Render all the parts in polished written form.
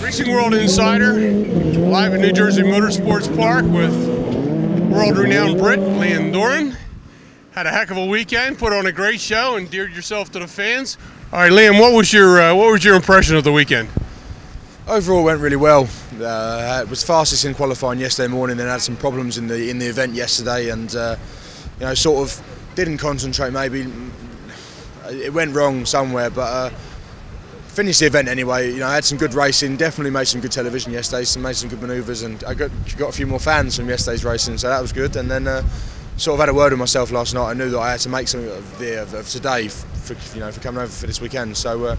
Racing World Insider, live at New Jersey Motorsports Park with world-renowned Brit, Doran. Had a heck of a weekend, put on a great show, endeared yourself to the fans. All right, Liam, what was your impression of the weekend? Overall, went really well. It was fastest in qualifying yesterday morning, then had some problems in the event yesterday, and sort of didn't concentrate. Maybe it went wrong somewhere, but finished the event anyway. I had some good racing, definitely made some good television yesterday, made some good manoeuvres, and I got a few more fans from yesterday's racing, so that was good. And then sort of had a word with myself last night. I knew that I had to make something of today for coming over for this weekend. So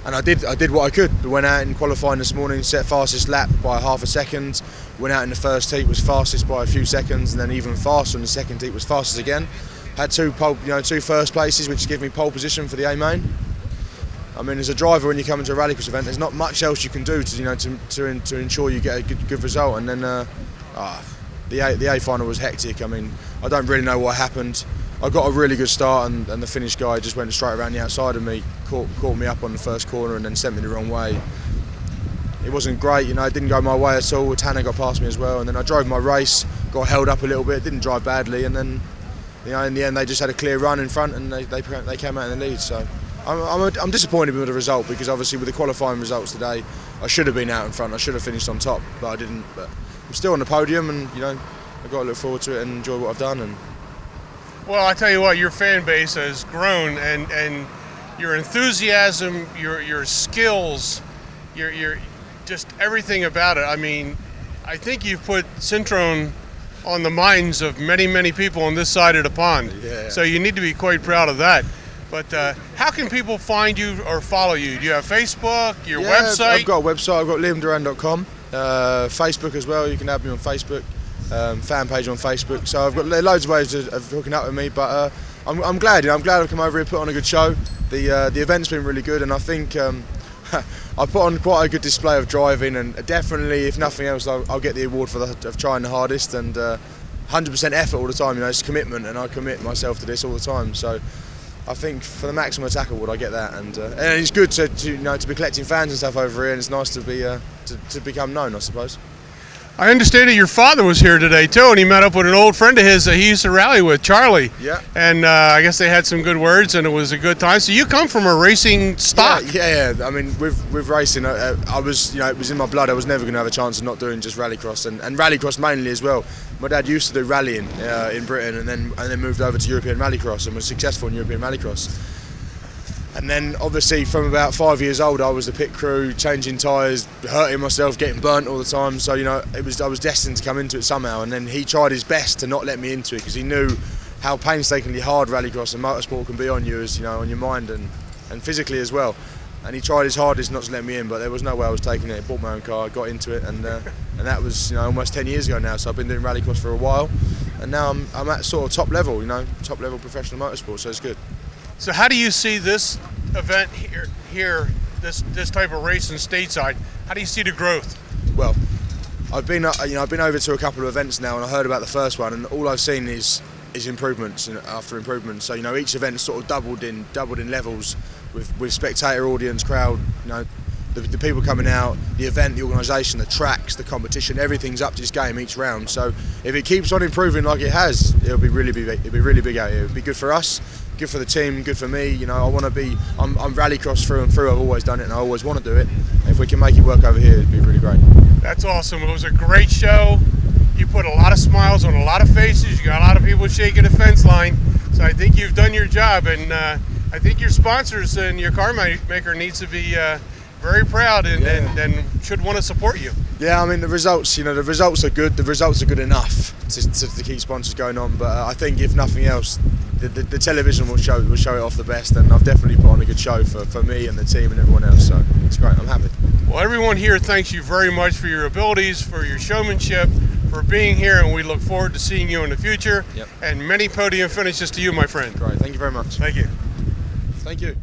and I did what I could. I went out in qualifying this morning, set fastest lap by half a second. Went out in the first heat, was fastest by a few seconds, and then even faster in the second heat, was fastest again. Had two first places, which gave me pole position for the A main. I mean, as a driver, when you come into a rallycross event, there's not much else you can do to ensure you get a good result. And then the A final was hectic. I mean, I don't really know what happened. I got a really good start, and the Finnish guy just went straight around the outside of me, caught me up on the first corner, and then sent me the wrong way. It wasn't great, it didn't go my way at all. Tanner got past me as well, and then I drove my race, got held up a little bit, didn't drive badly, and then in the end they just had a clear run in front, and they came out in the lead. So I'm disappointed with the result, because obviously with the qualifying results today, I should have been out in front. I should have finished on top, but I didn't. But I'm still on the podium, and I've got to look forward to it and enjoy what I've done. And well, I tell you what, your fan base has grown, and your enthusiasm, your skills, your just everything about it. I mean, I think you've put Syntron on the minds of many people on this side of the pond. Yeah. So you need to be quite proud of that. But how can people find you or follow you? Do you have Facebook, your website? I've got a website. I've got liamdoran.com. Facebook as well. You can add me on Facebook. Fan page on Facebook. So I've got loads of ways of hooking up with me. But I'm glad. I'm glad I've come over here, put on a good show. The event's been really good, and I think I put on quite a good display of driving. And definitely, if nothing else, I'll get the award of trying the hardest, and 100% effort all the time. It's commitment, and I commit myself to this all the time. So I think for the maximum attack award, I get that, and it's good to be collecting fans and stuff over here, and it's nice to be to become known, I suppose. I understand that your father was here today too, and he met up with an old friend of his that he used to rally with, Charlie. Yeah. And I guess they had some good words, and it was a good time. So you come from a racing stock. Yeah. I mean, with racing, I was, it was in my blood. I was never going to have a chance of not doing just rallycross, and rallycross mainly as well. My dad used to do rallying in Britain, and then moved over to European rallycross and was successful in European rallycross. And then obviously from about 5 years old, I was the pit crew, changing tyres, hurting myself, getting burnt all the time. So I was destined to come into it somehow. And then he tried his best to not let me into it, because he knew how painstakingly hard rallycross and motorsport can be on you, on your mind and physically as well. And he tried his hardest not to let me in, but there was no way I was taking it. I bought my own car, got into it, and that was almost 10 years ago now. So I've been doing rallycross for a while, and now I'm at sort of top level professional motorsport. So it's good. So how do you see this event here, this type of race in stateside? How do you see the growth? Well, I've been over to a couple of events now, and I heard about the first one, and all I've seen is improvements after improvements. So each event sort of doubled in levels with spectator, audience, crowd. The people coming out, the event, the organisation, the tracks, the competition, everything's up to this game each round. So if it keeps on improving like it has, it'll be really big. It'll be really big out here. It'll be good for us, good for the team, good for me. I want to be. I'm rallycross through and through. I've always done it, and I always want to do it. And if we can make it work over here, it'd be really great. That's awesome. It was a great show. You put a lot of smiles on a lot of faces. You got a lot of people shaking the fence line. So I think you've done your job, and I think your sponsors and your car maker needs to be very proud and should want to support you. Yeah, I mean the results. The results are good. The results are good enough to keep sponsors going on. But I think if nothing else, the television will show it off the best. And I've definitely put on a good show for me and the team and everyone else. So it's great. I'm happy. Well, everyone here thanks you very much for your abilities, for your showmanship, for being here, and we look forward to seeing you in the future. Yep. And many podium finishes to you, my friend. Great. Thank you very much. Thank you. Thank you.